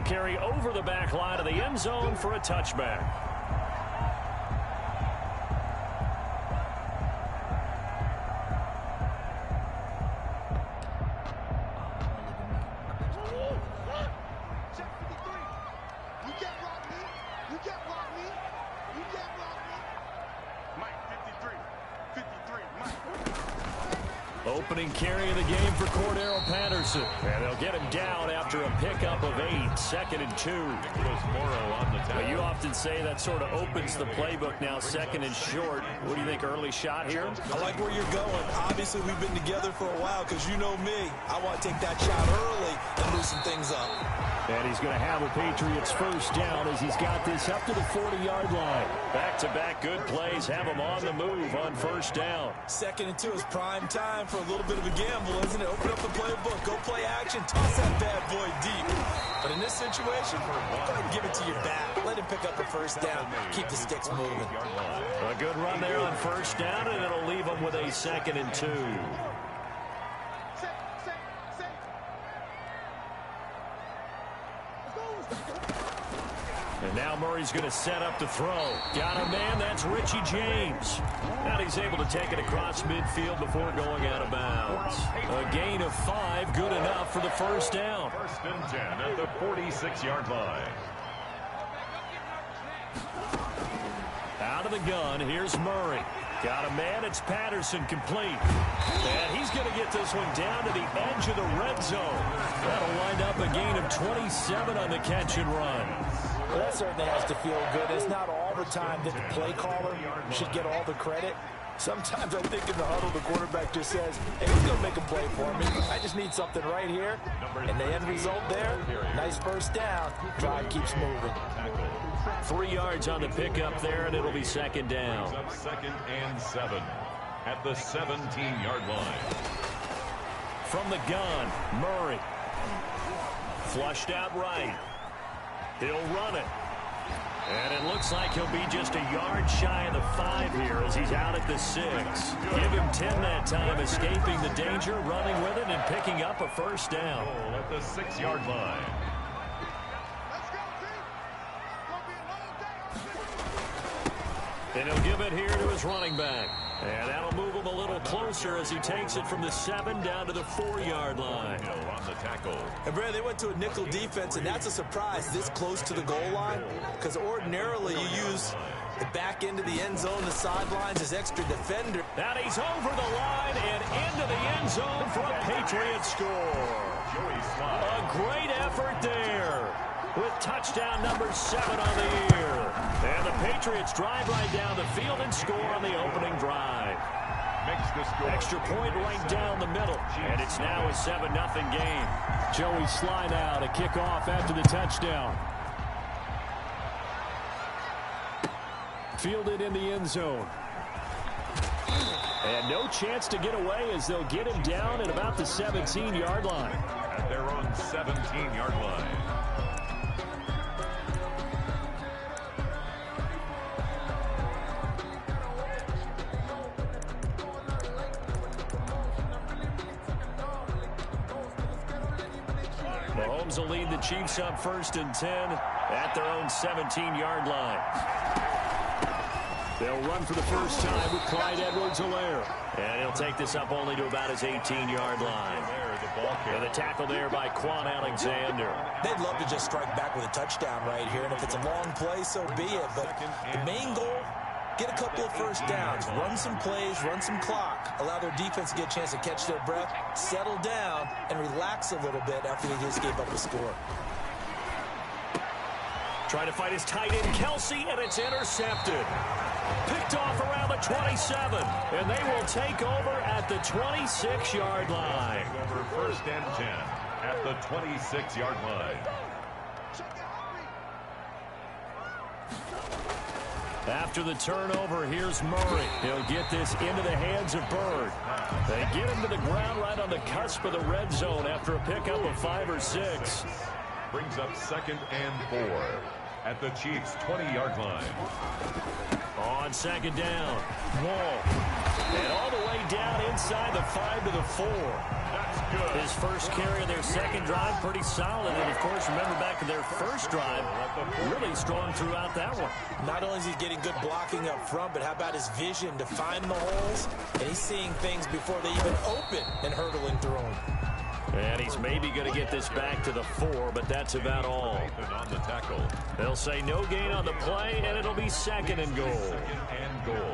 carry over the back line of the end zone for a touchback. Opening carry of the game for Cordero Patterson. And they'll get him down after a pickup of 8, 2nd and 2. Well, you often say that sort of opens the playbook now, 2nd and short. What do you think, early shot here? I like where you're going. Obviously, we've been together for a while because you know me. I want to take that shot early and loosen things up. And he's going to have the Patriots first down as he's got this up to the 40-yard line. Back-to-back good plays have him on the move on first down. 2nd and 2 is prime time for a little bit of a gamble, isn't it? Open up the playbook, go play action, toss that bad boy deep. But in this situation, go ahead and give it to your back. Let him pick up a first down. Keep the sticks moving. A good run there on first down, and it'll leave him with a 2nd and 2. And now Murray's going to set up to throw. Got a man, that's Richie James. Now he's able to take it across midfield before going out of bounds. A gain of 5, good enough for the first down. 1st and 10 at the 46-yard line. Out of the gun, here's Murray. Got a man, it's Patterson, complete. And he's going to get this one down to the edge of the red zone. That'll wind up a gain of 27 on the catch and run. Well, that certainly has to feel good. It's not all the time that the play caller should get all the credit. Sometimes I think in the huddle, the quarterback just says, hey, he's going to make a play for me. I just need something right here. And the end result there, nice first down. Drive keeps moving. 3 yards on the pickup there, and it'll be 2nd down. 2nd and 7 at the 17-yard line. From the gun, Murray. Flushed out right. He'll run it. And it looks like he'll be just a yard shy of the 5 here as he's out at the 6. Give him 10 that time, escaping the danger, running with it, and picking up a first down. At the 6-yard line. And he'll give it here to his running back. And that'll move him a little closer as he takes it from the 7 down to the 4-yard line. On the tackle. And Brad, they went to a nickel defense, and that's a surprise this close to the goal line, because ordinarily you use the back end of the end zone, the sidelines as extra defender. Now he's over the line and into the end zone for a Patriots score. A great effort there with touchdown number 7 on the year. And the Patriots drive right down the field and score on the opening drive. Extra point right down the middle. And it's now a 7-0 game. Joey slide out, a kickoff after the touchdown. Fielded in the end zone. And no chance to get away as they'll get him down at about the 17-yard line. At their own 17-yard line. Mahomes will lead the Chiefs up 1st and 10 at their own 17-yard line. They'll run for the first time with Clyde Edwards-Helaire. And he'll take this up only to about his 18-yard line. And the tackle there by Quan Alexander. They'd love to just strike back with a touchdown right here. And if it's a long play, so be it. But the main goal, get a couple of first downs, run some plays, run some clock, allow their defense to get a chance to catch their breath, settle down, and relax a little bit after they just gave up a score. Trying to fight his tight end, Kelsey, and it's intercepted. Picked off around the 27, and they will take over at the 26-yard line. Over 1st and 10 at the 26-yard line. After the turnover, here's Murray. He'll get this into the hands of Bird. They get him to the ground right on the cusp of the red zone after a pickup of 5 or 6. Brings up 2nd and 4 at the Chiefs' 20-yard line. On 2nd down, Wall And all the way down inside the 5 to the 4. That's good. His first carry of their second drive, pretty solid. And, of course, remember back to their first drive, really strong throughout that one. Not only is he getting good blocking up front, but how about his vision to find the holes? And he's seeing things before they even open and hurdling through them. And he's maybe going to get this back to the 4, but that's about all. On the tackle. They'll say no gain on the play, and it'll be second and goal.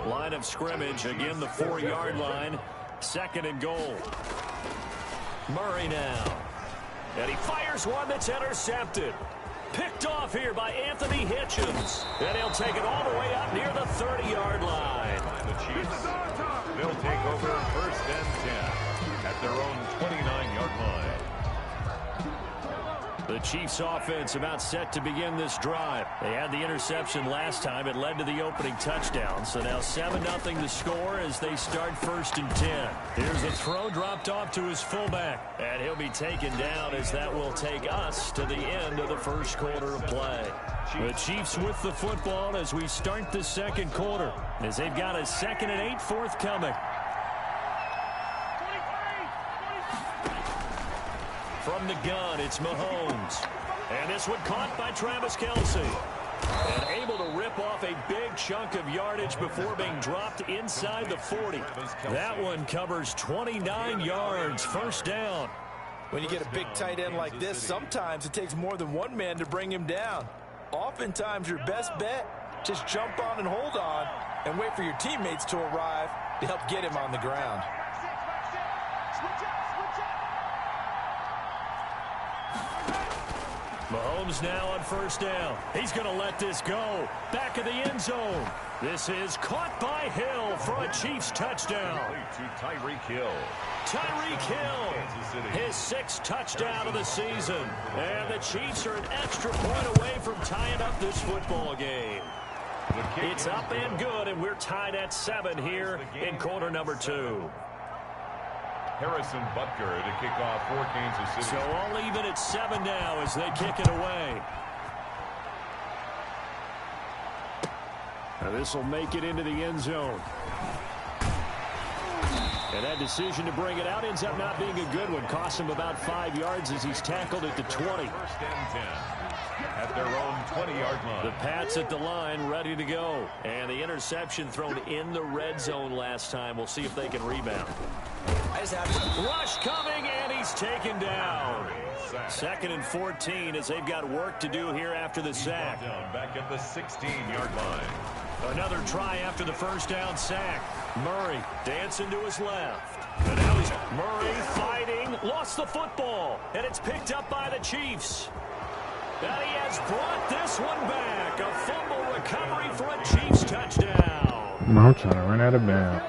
Line of scrimmage, again the 4-yard line. Second and goal. Murray now. And he fires one that's intercepted. Picked off here by Anthony Hitchens. And he'll take it all the way up near the 30-yard line. The Chiefs, they'll take over first and 10 at their own 29-yard line. The Chiefs offense about set to begin this drive. They had the interception last time. It led to the opening touchdown. So now 7-0 the score as they start first and 10. Here's a throw dropped off to his fullback. And he'll be taken down as that will take us to the end of the first quarter of play. The Chiefs with the football as we start the second quarter. As they've got a 2nd and 8 forthcoming. From the gun, it's Mahomes. And this one caught by Travis Kelce. And able to rip off a big chunk of yardage before being dropped inside the 40. That one covers 29 yards, first down. When you get a big tight end like this, sometimes it takes more than one man to bring him down. Oftentimes, your best bet, just jump on and hold on and wait for your teammates to arrive to help get him on the ground. Mahomes now on first down. He's going to let this go. Back of the end zone. This is caught by Hill for a Chiefs touchdown. To Tyreek Hill. Tyreek Hill, his 6th touchdown of the season. And the Chiefs are an extra point away from tying up this football game. It's up and good, and we're tied at 7 here in quarter number 2. Harrison Butker to kick off for Kansas City. So all even at 7 now as they kick it away. Now this will make it into the end zone. And that decision to bring it out ends up not being a good one. Costs him about 5 yards as he's tackled at the 20. First and 10 at their own 20-yard line. The Pats at the line, ready to go. And the interception thrown in the red zone last time. We'll see if they can rebound. Rush coming, and he's taken down. 2nd and 14 as they've got work to do here after the sack. Back at the 16-yard line. Another try after the first down sack. Murray dancing to his left. And now he's Murray fighting, lost the football, and it's picked up by the Chiefs. And he has brought this one back. A fumble recovery for a Chiefs touchdown. I'm trying to run out of bounds.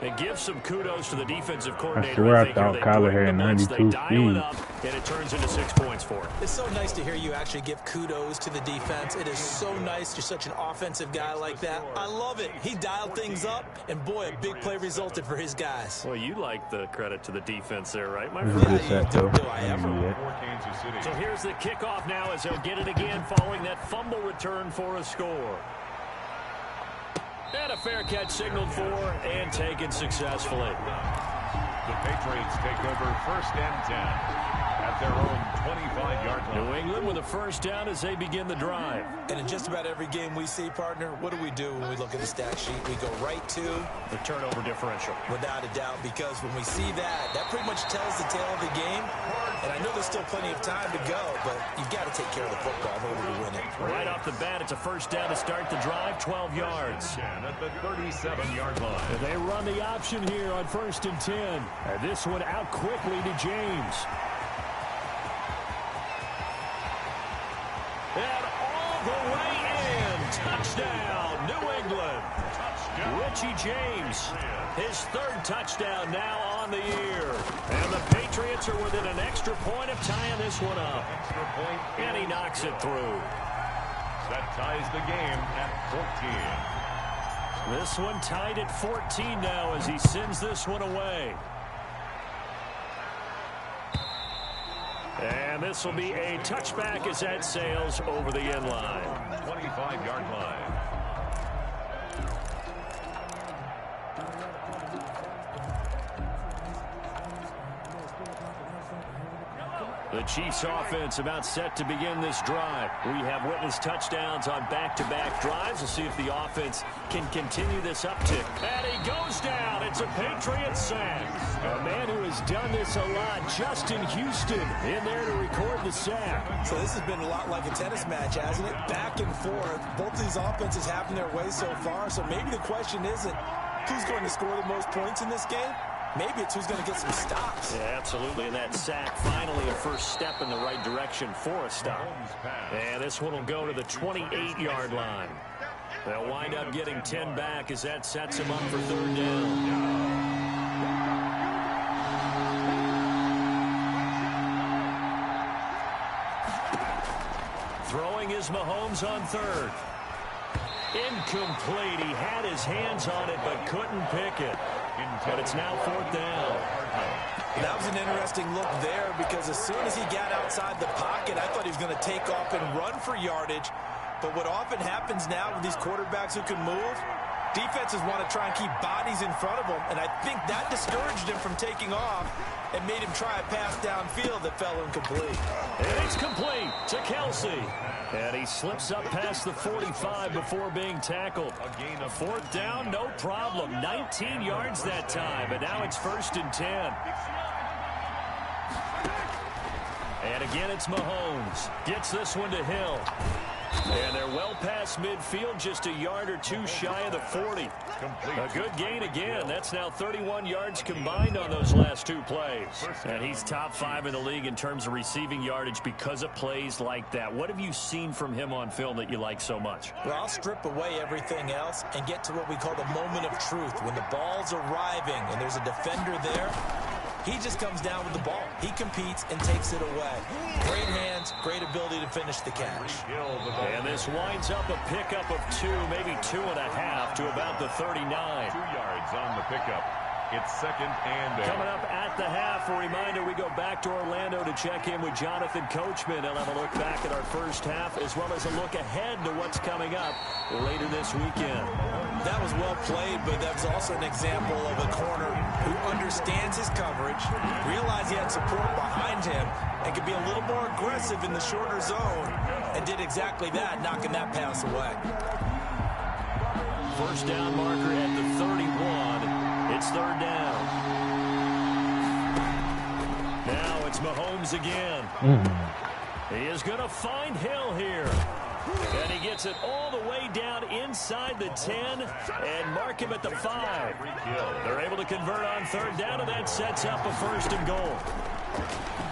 And give some kudos to the defensive coordinator. I swear I thought Kyler had 92 They dial it speed. up, and it turns into 6 points for him. It's so nice to hear you actually give kudos to the defense. It is so nice. You're such an offensive guy like that. I love it. He dialed things up, and boy, a big play resulted for his guys. Well, you like the credit to the defense there, right, my This is friend? a good set, though. Do I ever? For Kansas City. So here's the kickoff now as they'll get it again following that fumble return for a score. And a fair catch signaled for and taken successfully. The Patriots take over first and 10 at their own 25-yard line. New England with a first down as they begin the drive. And in just about every game we see, partner, what do we do when we look at the stat sheet? We go right to The turnover differential. without a doubt, because when we see that, that pretty much tells the tale of the game. And I know there's still plenty of time to go, but you've got to take care of the football in order to win it. Right off the bat, it's a first down to start the drive, 12 yards. At the 37-yard line. And they run the option here on first and 10. And this one out quickly to James. And all the way in. Touchdown, New England. Richie James, his 3rd touchdown now on the year. And the Patriots are within an extra point of tying this one up. Extra point. And he knocks it through. That ties the game at 14. This one tied at 14 now as he sends this one away. And this will be a touchback as that sails over the end line. 25-yard line. The Chiefs offense about set to begin this drive. We have witnessed touchdowns on back-to-back drives. We'll see if the offense can continue this uptick. And he goes down. It's a Patriots sack. A man who has done this a lot, Justin Houston, in there to record the sack. So this has been a lot like a tennis match, hasn't it? Back and forth. Both these offenses having their way so far. So maybe the question isn't who's going to score the most points in this game. Maybe it's who's going to get some stops. Yeah, absolutely. And that sack, finally a first step in the right direction for a stop. And this one will go to the 28-yard line. They'll wind up getting 10 back as that sets them up for third down. Throwing is Mahomes on third. Incomplete. He had his hands on it but couldn't pick it. But it's now fourth down. That was an interesting look there because as soon as he got outside the pocket, I thought he was going to take off and run for yardage. But what often happens now with these quarterbacks who can move, defenses want to try and keep bodies in front of them. And I think that discouraged him from taking off and made him try a pass downfield that fell incomplete. And it's complete to Kelsey. And he slips up past the 45 before being tackled. A fourth down, no problem. 19 yards that time, but now it's 1st and 10. And again, it's Mahomes. Gets this one to Hill. And they're well past midfield, just a yard or two shy of the 40. A good gain again. That's now 31 yards combined on those last two plays. And he's top 5 in the league in terms of receiving yardage because of plays like that. What have you seen from him on film that you like so much? Well, I'll strip away everything else and get to what we call the moment of truth. When the ball's arriving and there's a defender there, he just comes down with the ball. He competes and takes it away. Great hands, great ability to finish the catch. And this winds up a pickup of 2, maybe 2.5 to about the 39. 2 yards on the pickup. It's 2nd and 8. Coming up at the half, a reminder, we go back to Orlando to check in with Jonathan Coachman. He'll have a look back at our first half as well as a look ahead to what's coming up later this weekend. That was well played, but that was also an example of a corner who understands his coverage, realized he had support behind him, and could be a little more aggressive in the shorter zone, and did exactly that, knocking that pass away. First down marker at the 31. It's third down. Now it's Mahomes again. He is going to find Hill here. And he gets it all the way down inside the 10 and mark him at the 5. They're able to convert on third down, and that sets up a 1st and goal.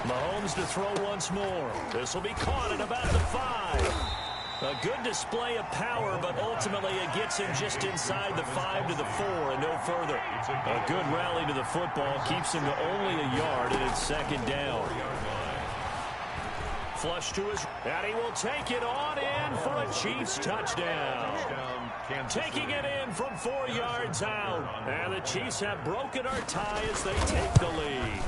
Mahomes to throw once more. This will be caught at about the 5. A good display of power, but ultimately it gets him just inside the 5 to the 4 and no further. A good rally to the football keeps him to only a yard, and it's 2nd down. Flush to his, and he will take it on in for a Chiefs touchdown. Taking it in from 4 yards out. And the Chiefs have broken our tie as they take the lead.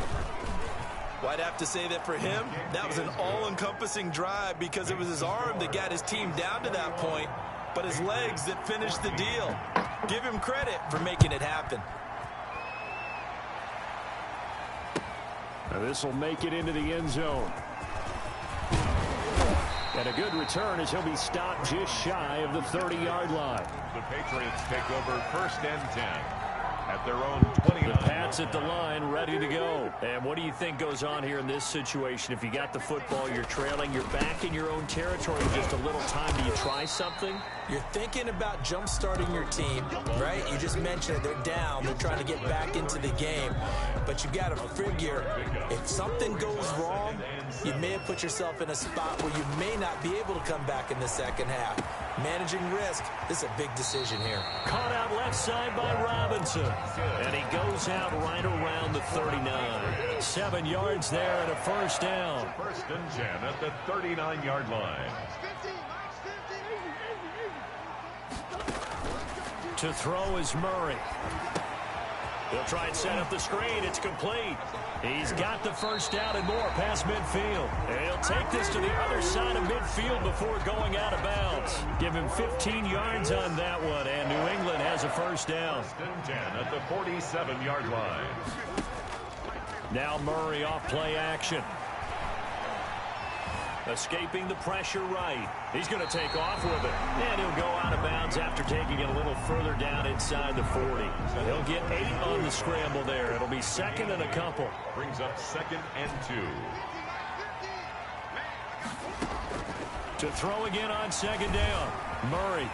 Well, I'd have to say that for him, that was an all-encompassing drive because it was his arm that got his team down to that point, but his legs that finished the deal. Give him credit for making it happen. Now this will make it into the end zone. And a good return as he'll be stopped just shy of the 30-yard line. The Patriots take over 1st and 10 at their own 29. The Pats at the line, ready to go. And what do you think goes on here in this situation? If you got the football, you're trailing, you're back in your own territory in just a little time. Do you try something? You're thinking about jump-starting your team, right? You just mentioned it. They're down. They're trying to get back into the game. But you got to figure if something goes wrong, you may have put yourself in a spot where you may not be able to come back in the second half. Managing risk, this is a big decision here. Caught out left side by Robinson. And he goes out right around the 39. 7 yards there and a 1st down. 1st and 10 at the 39-yard line. To throw is Murray. He'll try and set up the screen. It's complete. He's got the 1st down and more past midfield. And he'll take this to the other side of midfield before going out of bounds. Give him 15 yards on that one, and New England has a 1st down. 1st and 10 at the 47-yard line. Now Murray off play action. Escaping the pressure right. He's going to take off with it. And he'll go out of bounds after taking it a little further down inside the 40. He'll get 8 on the scramble there. It'll be second and a couple. Brings up 2nd and 2. To throw again on 2nd down. Murray.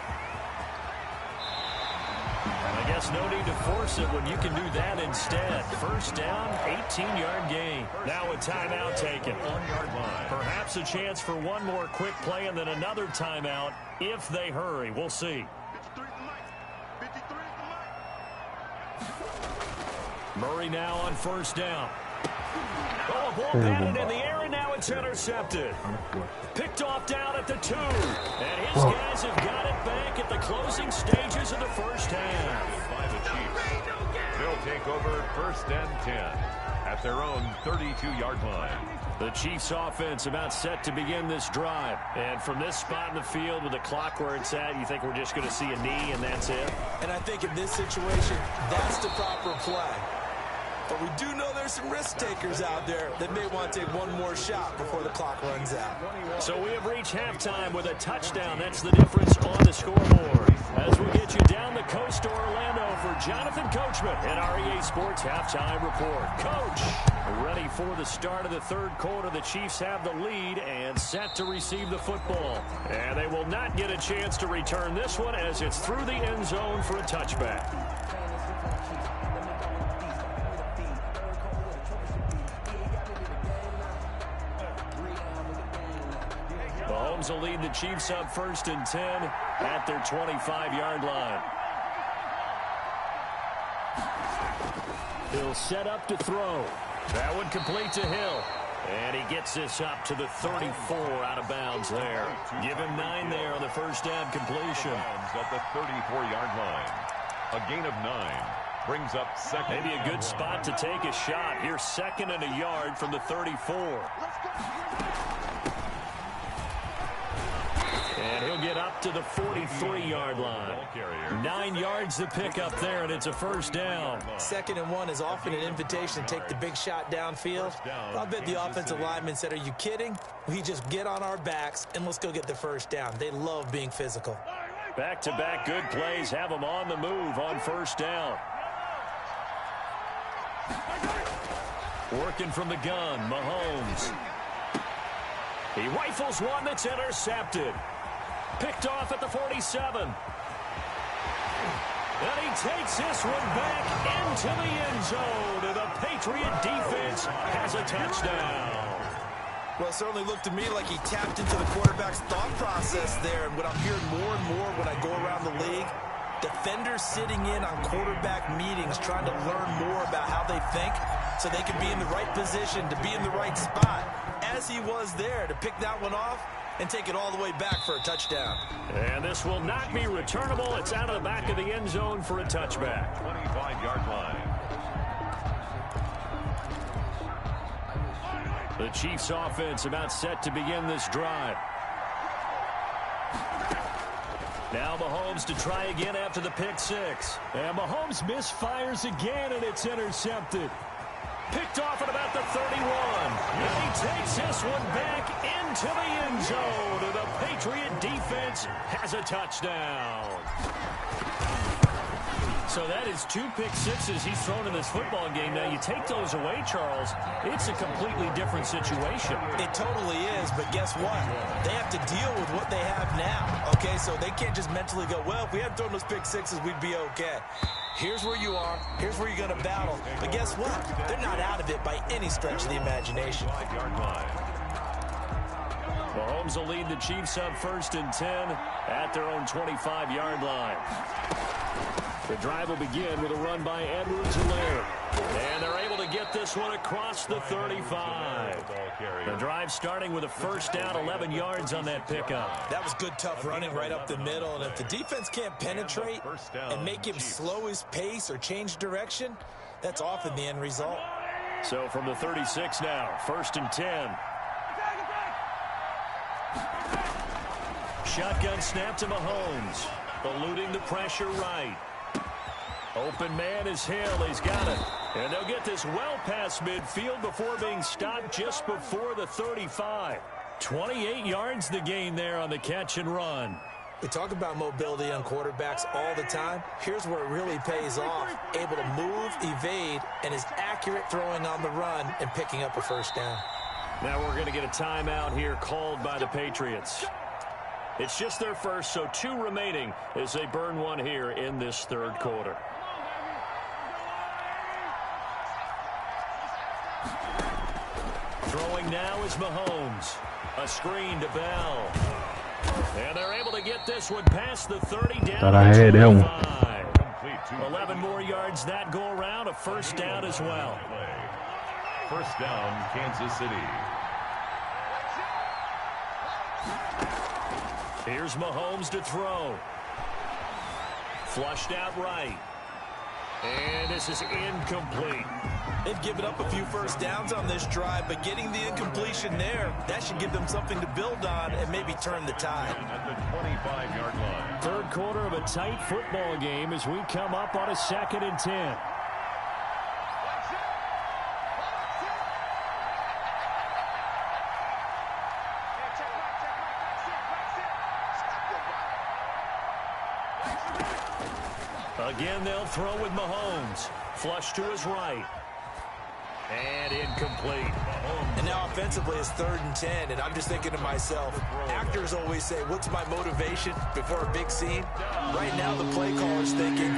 I guess no need to force it when you can do that instead. 1st down, 18-yard gain. Now a timeout taken. 1-yard line. Perhaps a chance for one more quick play and then another timeout if they hurry. We'll see. Murray now on 1st down. Oh, a ball batted in the air, and now it's intercepted. Picked off down at the 2. And his guys have got it back at the closing stages of the 1st half. By the Chiefs. They'll take over 1st and 10 at their own 32-yard line. The Chiefs offense about set to begin this drive. And from this spot in the field with the clock where it's at, you think we're just going to see a knee and that's it? And I think in this situation, that's the proper play. But we do know there's some risk takers out there that may want to take one more shot before the clock runs out. So we have reached halftime with a touchdown. That's the difference on the scoreboard. As we get you down the coast to Orlando for Jonathan Coachman at our EA Sports Halftime Report. Coach, ready for the start of the 3rd quarter. The Chiefs have the lead and set to receive the football. And they will not get a chance to return this one as it's through the end zone for a touchback. Mahomes will lead the Chiefs up 1st and 10 at their 25-yard line. He'll set up to throw. That one complete to Hill. And he gets this up to the 34 out of bounds there. Give him 9 there on the 1st down completion. At the 34-yard line. A gain of 9. Brings up 2nd. Maybe a good spot to take a shot. Here's 2nd and a yard from the 34. And he'll get up to the 43-yard line. 9 yards to pick up there, and it's a 1st down. 2nd and 1 is often an invitation to take the big shot downfield. I bet the offensive lineman said, are you kidding? We just get on our backs, and let's go get the 1st down. They love being physical. Back-to-back good plays have them on the move on 1st down. Working from the gun, Mahomes. He rifles one that's intercepted. Picked off at the 47. And he takes this one back into the end zone. And the Patriot defense has a touchdown. Well, it certainly looked to me like he tapped into the quarterback's thought process there. And what I'm hearing more and more when I go around the league, defenders sitting in on quarterback meetings trying to learn more about how they think so they can be in the right position to be in the right spot, as he was there to pick that one off and take it all the way back for a touchdown. And this will not be returnable. It's out of the back of the end zone for a touchback. 25-yard line. The Chiefs offense about set to begin this drive. Now Mahomes to try again after the pick 6. And Mahomes misfires again, and it's intercepted. Picked off at about the 31. And he takes this one back into the end zone. And the Patriot defense has a touchdown. So that is 2 pick 6s he's thrown in this football game. Now, you take those away, Charles, it's a completely different situation. It totally is, but guess what? They have to deal with what they have now, okay? So they can't just mentally go, well, if we hadn't thrown those pick 6s, we'd be okay. Here's where you are. Here's where you're going to battle. But guess what? They're not out of it by any stretch of the imagination. 5-yard line. Mahomes will lead the Chiefs up 1st and 10 at their own 25-yard line. The drive will begin with a run by Edwards-Helaire. And they're able to get this one across the 35. The drive starting with a 1st down, 11 yards on that pickup. That was good, tough running right up the middle. And if the defense can't penetrate and make him slow his pace or change direction, that's often the end result. So from the 36 now, 1st and 10. Shotgun snap to Mahomes. Eluding the pressure right. Open man is Hill. He's got it. And they'll get this well past midfield before being stopped just before the 35. 28 yards the gain there on the catch and run. We talk about mobility on quarterbacks all the time. Here's where it really pays off. Able to move, evade, and is accurate throwing on the run and picking up a first down. Now we're going to get a timeout here called by the Patriots. It's just their first, so 2 remaining as they burn one here in this third quarter. Throwing now is Mahomes. A screen to Bell. And they're able to get this one past the 30 down. Thought I had that one. 11 more yards that go around. A first down as well. First down, Kansas City. Here's Mahomes to throw. Flushed out right. And this is incomplete. They've given up a few first downs on this drive, but getting the incompletion there, that should give them something to build on and maybe turn the tide. At the 25-yard line. Third quarter of a tight football game as we come up on a 2nd and 10. Again, they'll throw with Mahomes. Flush to his right. And incomplete. And now offensively it's 3rd and 10, and I'm just thinking to myself, actors always say, what's my motivation before a big scene? Right now the play caller's thinking,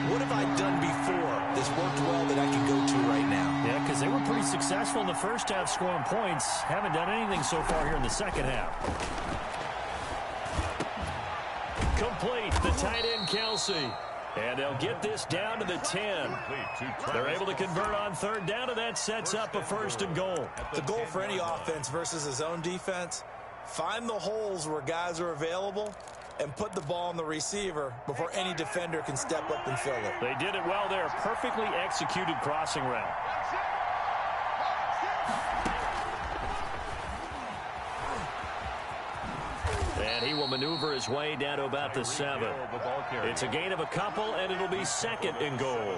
what have I done before that's worked well that I can go to right now? Yeah, because they were pretty successful in the first half scoring points. Haven't done anything so far here in the second half. Complete. The tight end, Kelsey. And they'll get this down to the 10. They're able to convert on 3rd down, and that sets up a 1st and goal. The goal for any offense versus his own defense, find the holes where guys are available and put the ball on the receiver before any defender can step up and fill it. They did it well there. Perfectly executed crossing route. And he will maneuver his way down to about the 7. It's a gain of a couple, and it'll be 2nd and goal.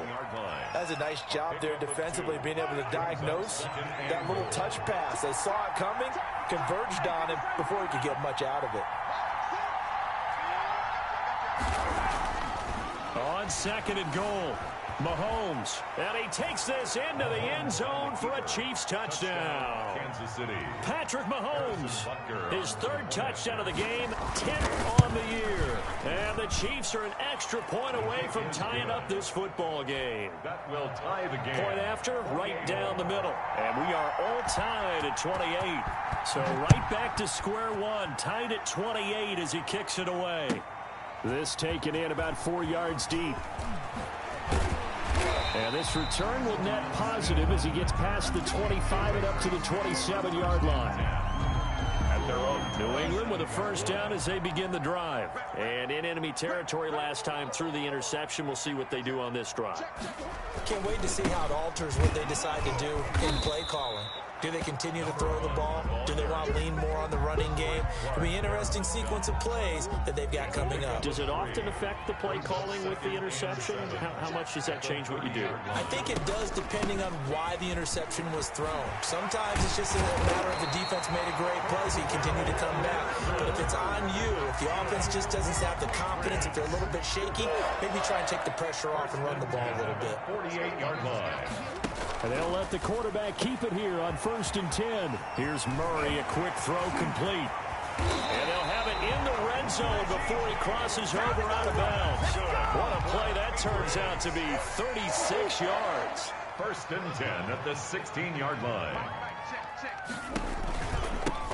That's a nice job there defensively, being able to diagnose that little touch pass. They saw it coming, converged on it before he could get much out of it. On 2nd and goal, Mahomes. And he takes this into the end zone for a Chiefs touchdown. Kansas City. Patrick Mahomes, his 3rd touchdown of the game, 10th on the year. And the Chiefs are an extra point away from tying up this football game. That will tie the game. Point after, right down the middle. And we are all tied at 28. So right back to square one, tied at 28 as he kicks it away. This taken in about 4 yards deep. And this return will net positive as he gets past the 25 and up to the 27-yard line. At their own. New England with a first down as they begin the drive. And in enemy territory last time through the interception. We'll see what they do on this drive. Can't wait to see how it alters what they decide to do in play calling. Do they continue to throw the ball? Do they want to lean more on the running game? It'll be an interesting sequence of plays that they've got coming up. Does it often affect the play calling with the interception? How much does that change what you do? I think it does depending on why the interception was thrown. Sometimes it's just a matter of the defense made a great play, so you continue to come back. But if it's on you, if the offense just doesn't have the confidence, if they're a little bit shaky, maybe try and take the pressure off and run the ball a little bit. 48-yard line. And they'll let the quarterback keep it here on 1st and 10. Here's Murray, a quick throw complete. And they'll have it in the red zone before he crosses over out of bounds. What a play that turns out to be, 36 yards. 1st and 10 at the 16-yard line.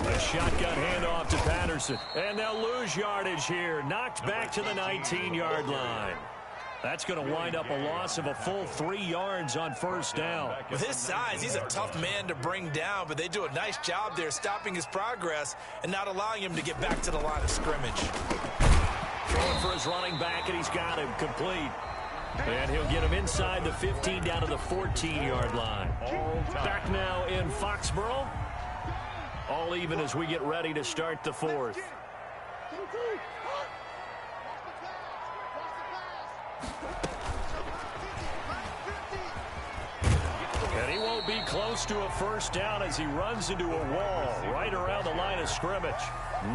A shotgun handoff to Patterson. And they'll lose yardage here, knocked back to the 19-yard line. That's going to wind up a loss of a full 3 yards on 1st down. With his size, he's a tough man to bring down, but they do a nice job there stopping his progress and not allowing him to get back to the line of scrimmage. Throwing for his running back, and he's got him complete. And he'll get him inside the 15 down to the 14-yard line. Back now in Foxborough. All even as we get ready to start the 4th. And he won't be close close to a first down as he runs into a wall right around the line of scrimmage.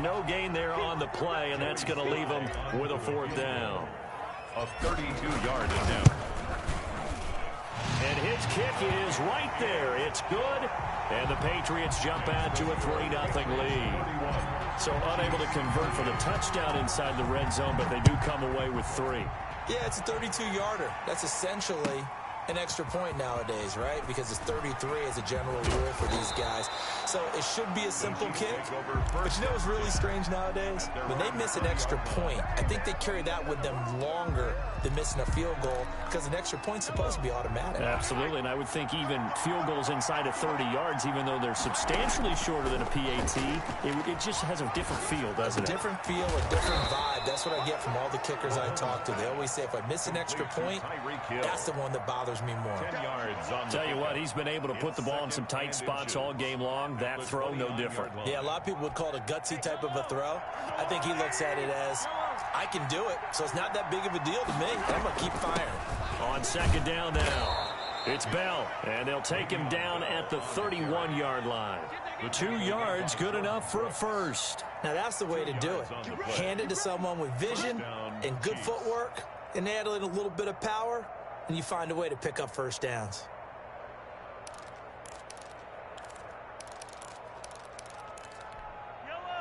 No gain there on the play, and that's going to leave him with a fourth down. A 32-yard attempt. And his kick is right there. It's good. And the Patriots jump out to a 3-0 lead. So unable to convert for the touchdown inside the red zone, but they do come away with 3. Yeah, it's a 32-yarder. That's essentially an extra point nowadays, right? Because it's 33 as a general rule for these guys. So it should be a simple kick. But you know what's really strange nowadays? When they miss an extra point, I think they carry that with them longer than missing a field goal because an extra point's supposed to be automatic. Absolutely, and I would think even field goals inside of 30 yards, even though they're substantially shorter than a PAT, it just has a different feel, doesn't it? A different feel, a different vibe. That's what I get from all the kickers I talk to. They always say if I miss an extra point, that's the one that bothers me more. 10 yards on Tell you what, he's been able to put the ball in some tight spots all game long. That throw, no different. Yeah, a lot of people would call it a gutsy type of a throw. I think he looks at it as, I can do it, so it's not that big of a deal to me. I'm going to keep firing. On second down now, it's Bell, and they'll take him down at the 31-yard line. 2 yards, good enough for a first. Now, that's the way to do it. Hand it to someone with vision and good footwork, and add in a little bit of power, and you find a way to pick up first downs.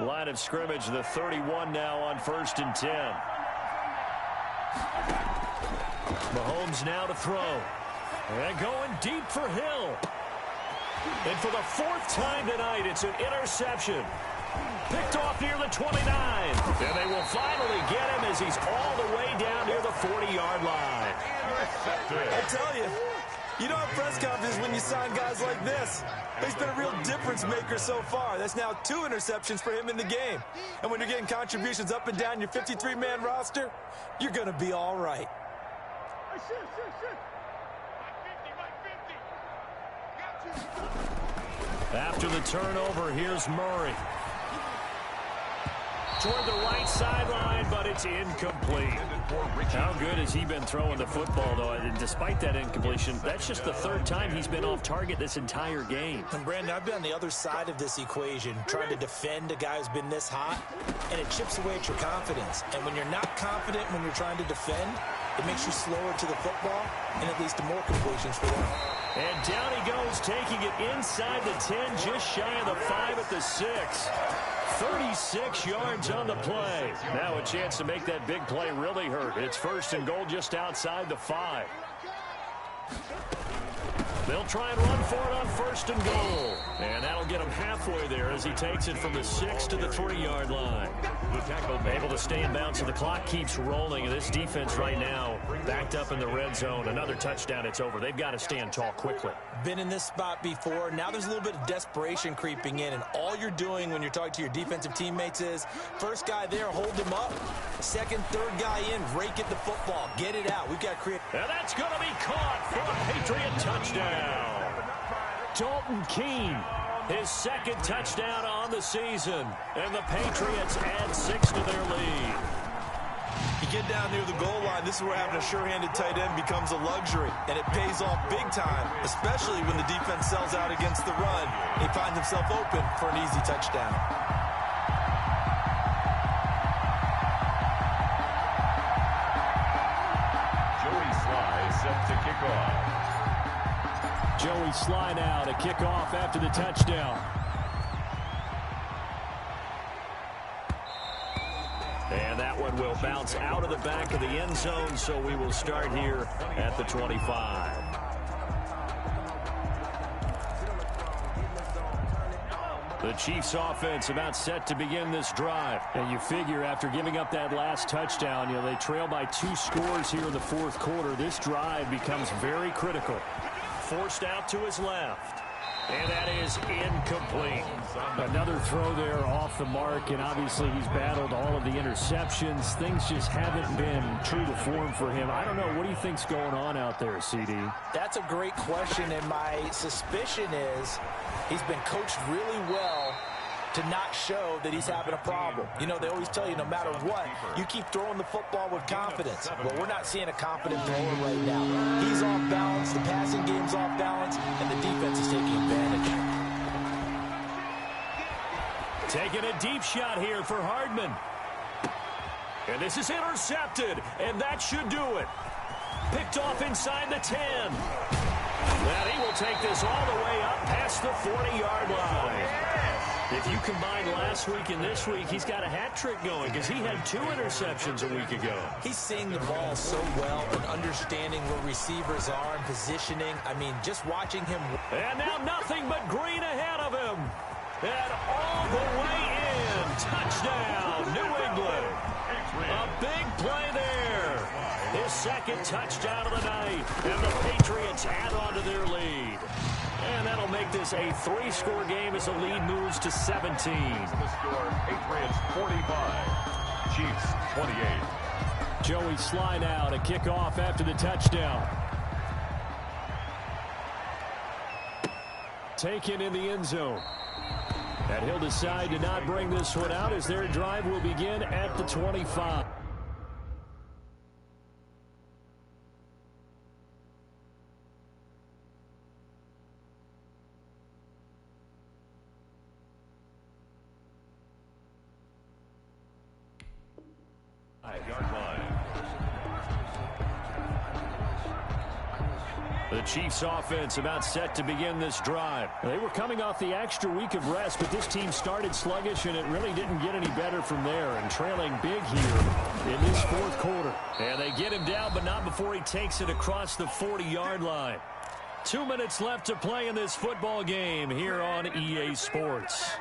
Line of scrimmage, the 31 now on 1st and 10. Mahomes now to throw. And going deep for Hill. And for the 4th time tonight, it's an interception. Picked off near the 29. And they will finally get him as he's all the way down near the 40-yard line. I tell you, you don't have press conference when you sign guys like this. He's been a real difference maker so far. That's now 2 interceptions for him in the game. And when you're getting contributions up and down your 53-man roster, you're going to be all right. After the turnover, here's Murray. Toward the right sideline, but it's incomplete. How good has he been throwing the football, though? And despite that incompletion, that's just the 3rd time he's been off target this entire game. And Brandon, I've been on the other side of this equation, trying to defend a guy who's been this hot, and it chips away at your confidence. And when you're not confident when you're trying to defend, it makes you slower to the football, and it leads to more completions for them. And down he goes, taking it inside the 10, just shy of the 5 at the 6. 36 yards on the play. Now a chance to make that big play really hurt. It's 1st and goal just outside the 5. They'll try and run for it on 1st and goal. And that'll get him halfway there as he takes it from the 6 to the 3-yard line. Able to stay in bounds, so the clock keeps rolling. And this defense right now backed up in the red zone. Another touchdown, it's over. They've got to stand tall quickly. Been in this spot before. Now there's a little bit of desperation creeping in. And all you're doing when you're talking to your defensive teammates is, first guy there, hold him up. Second, third guy in, rake at the football. Get it out. We've got to create. And that's going to be caught for a Patriot touchdown. Dalton Keene, his 2nd touchdown on the season. And the Patriots add 6 to their lead. You get down near the goal line, this is where having a sure-handed tight end becomes a luxury. And it pays off big time, especially when the defense sells out against the run. He finds himself open for an easy touchdown. Joey Sly set to kick off. Joey Sly now to kick off after the touchdown. And that one will bounce out of the back of the end zone, so we will start here at the 25. The Chiefs offense about set to begin this drive. And you figure after giving up that last touchdown, they trail by 2 scores here in the 4th quarter. This drive becomes very critical. Forced out to his left. And that is incomplete. Another throw there off the mark, and obviously he's battled all of the interceptions. Things just haven't been true to form for him. I don't know. What do you think's going on out there, CD? That's a great question, and my suspicion is he's been coached really well to not show that he's having a problem. You know, they always tell you no matter what, you keep throwing the football with confidence. Well, we're not seeing a confident thrower right now. He's off balance, the passing game's off balance, and the defense is taking advantage. Taking a deep shot here for Hardman. And this is intercepted, and that should do it. Picked off inside the 10. And he will take this all the way up past the 40-yard line. If you combine last week and this week, he's got a hat trick going because he had 2 interceptions a week ago. He's seeing the ball so well and understanding where receivers are and positioning. I mean, just watching him. And now nothing but green ahead of him. And all the way in. Touchdown, New England. A big play there. His second touchdown of the night. And the Patriots add on to their lead. And that'll make this a 3-score game as the lead moves to 17. The score, Patriots 45, Chiefs 28. Joey Sly now to kick off after the touchdown. Taken in the end zone. And he'll decide to not bring this one out as their drive will begin at the 25. The Chiefs offense about set to begin this drive. They were coming off the extra week of rest, but this team started sluggish, and it really didn't get any better from there, and trailing big here in this fourth quarter. And they get him down, but not before he takes it across the 40-yard line. 2 minutes left to play in this football game here on EA Sports.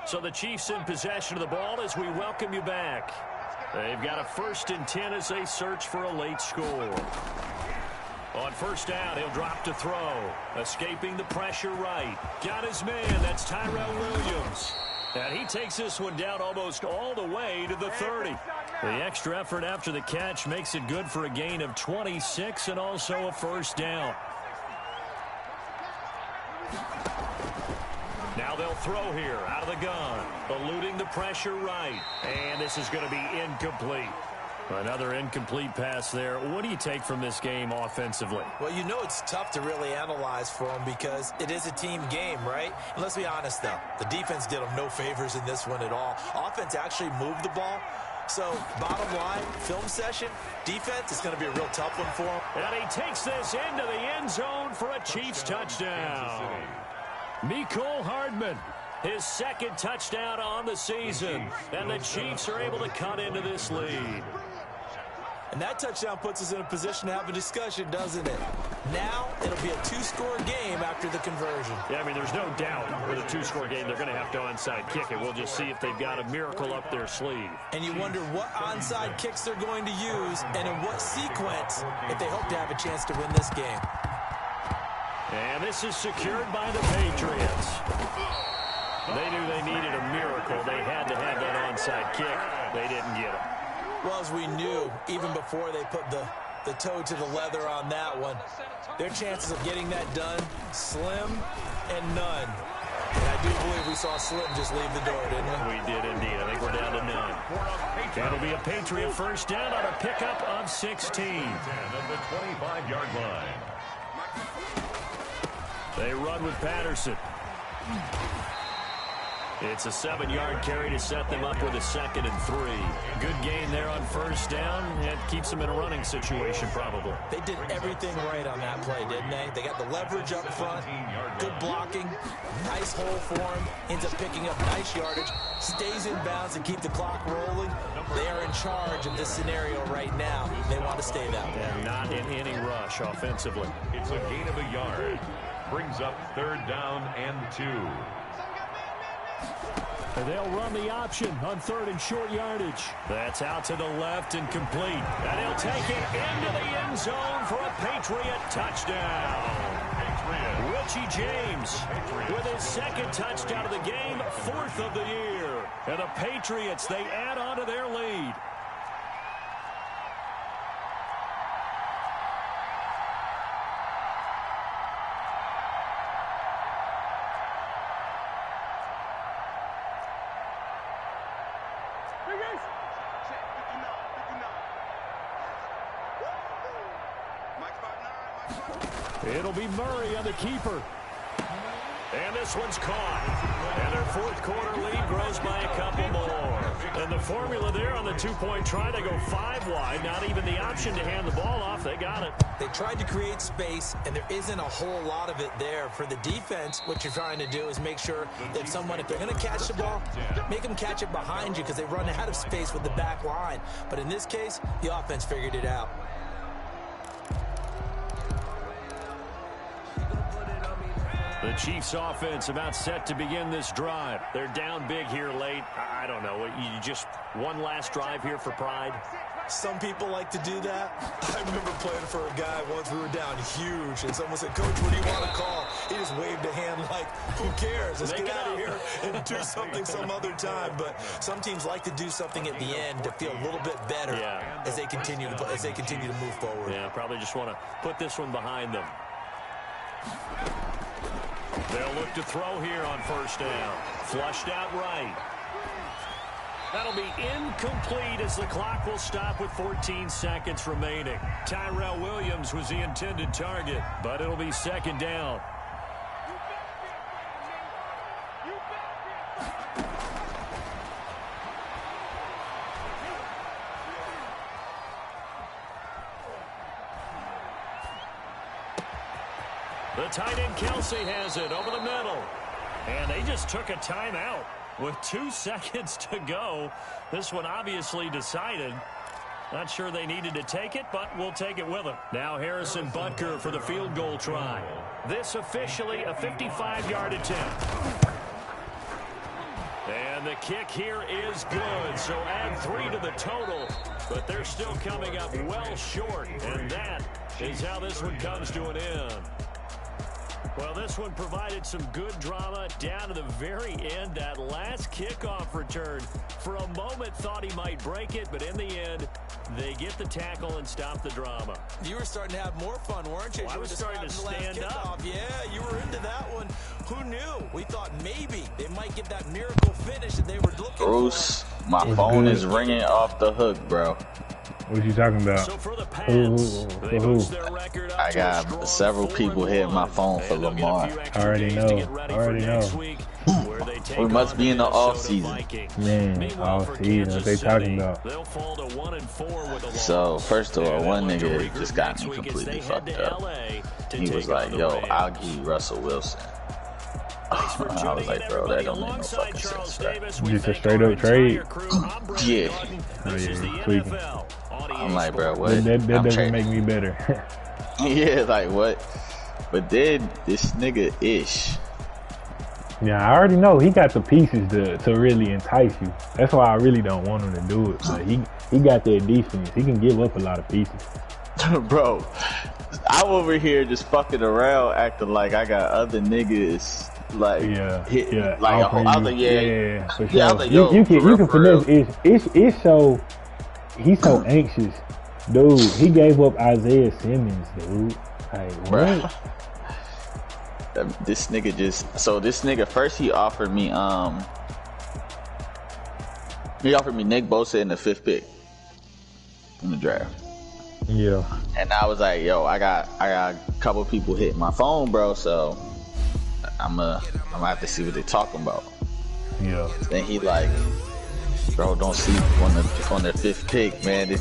So the Chiefs in possession of the ball as we welcome you back. They've got a 1st and 10 as they search for a late score. On first down, he'll drop to throw. Escaping the pressure right. Got his man. That's Tyrell Williams. And he takes this one down almost all the way to the 30. The extra effort after the catch makes it good for a gain of 26 and also a first down. Now they'll throw here out of the gun. Eluding the pressure right. And this is going to be incomplete. Another incomplete pass there. What do you take from this game offensively? Well, you know it's tough to really analyze for them because it is a team game, right? And let's be honest, though. The defense did them no favors in this one at all. Offense actually moved the ball. So, bottom line, film session, defense is going to be a real tough one for them. And he takes this into the end zone for a Chiefs touchdown. Mecole Hardman, his 2nd touchdown on the season. And the Chiefs are able to cut into this lead. And that touchdown puts us in a position to have a discussion, doesn't it? Now, it'll be a 2-score game after the conversion. Yeah, I mean, there's no doubt with a 2-score game, they're going to have to onside kick it. We'll just see if they've got a miracle up their sleeve. And you wonder what onside kicks they're going to use and in what sequence if they hope to have a chance to win this game. And this is secured by the Patriots. They knew they needed a miracle. They had to have that onside kick. They didn't get it. Well, as we knew, even before they put the toe to the leather on that one, their chances of getting that done, slim and none. And I do believe we saw Slim just leave the door, didn't we? We did indeed. I think we're down to none. That'll be a Patriot first down on a pickup of 16. At the 25-yard line. They run with Patterson. It's a 7-yard carry to set them up with a 2nd and 3. Good gain there on first down. It keeps them in a running situation probably. They did everything right on that play, didn't they? They got the leverage up front, good blocking, nice hole for him, ends up picking up nice yardage, stays in bounds and keep the clock rolling. They are in charge of this scenario right now. They want to stay that way. And not in any rush offensively. It's a gain of a yard. Brings up 3rd down and 2. And they'll run the option on 3rd and short yardage. That's out to the left and complete. And he'll take it into the end zone for a Patriot touchdown. Richie James with his 2nd touchdown of the game, 4th of the year. And the Patriots, they add on to their lead. It'll be Murray on the keeper. And this one's caught. And their fourth quarter lead grows by a couple more. And the formula there on the two-point try, they go 5 wide. Not even the option to hand the ball off. They got it. They tried to create space, and there isn't a whole lot of it there. For the defense, what you're trying to do is make sure that if they're going to catch the ball, make them catch it behind you because they run out of space with the back line. But in this case, the offense figured it out. The Chiefs offense about set to begin this drive. They're down big here late. I don't know. You just one last drive here for pride? Some people like to do that. I remember playing for a guy once. We were down huge, and someone said, "Coach, what do you want to call?" He just waved a hand like, "Who cares? Let's get out of here and do something some other time." But some teams like to do something at the end to feel a little bit better as they continue to move forward. Yeah, probably just want to put this one behind them. They'll look to throw here on first down. Flushed out right. That'll be incomplete as the clock will stop with 14 seconds remaining. Tyrell Williams was the intended target, but it'll be second down. The tight end Kelsey has it over the middle. And they just took a timeout with 2 seconds to go. This one obviously decided. Not sure they needed to take it, but we'll take it with them. Now Harrison Butker for the field goal try. This officially a 55-yard attempt. And the kick here is good. So add 3 to the total. But they're still coming up well short. And that is how this one comes to an end. Well, this one provided some good drama down to the very end. That last kickoff return, for a moment, thought he might break it, but in the end, they get the tackle and stop the drama. You were starting to have more fun, weren't you? Well, I was starting to stand up. Yeah, you were into that one. Who knew? We thought maybe they might get that miracle finish that they were looking for. Bruce, my phone is ringing off the hook, bro. What you talking about? So for the Pats, they boost their record up I got several people hitting my phone for Lamar. I already know. We must be in the off season. Man, off season. What they talking about? So first of all, one nigga just got me completely fucked up. He was like, "Yo, I'll give you Russell Wilson." I was like, "Bro, that don't make no fucking sense, bro." Just a straight up trade. Yeah. Oh yeah, tweaking. I'm like, bro, what? That doesn't make me better. Yeah, like what? But then this nigga Ish. Yeah, I already know he got the pieces to really entice you. That's why I really don't want him to do it. But he got that defense. He can give up a lot of pieces. Bro, I'm over here just fucking around, acting like I got other niggas. Like, yeah. Like, I was like, yeah, for sure. Yeah, I was like, yo, you can finesse. It's so. He's so anxious, dude. He gave up Isaiah Simmons, dude. Like, what? This nigga first he offered me Nick Bosa in the 5th pick in the draft. Yeah. And I was like, yo, I got a couple people hitting my phone, bro. So I'm gonna have to see what they talking about. Yeah. Then he like, bro, don't sleep on the 5th pick, man. This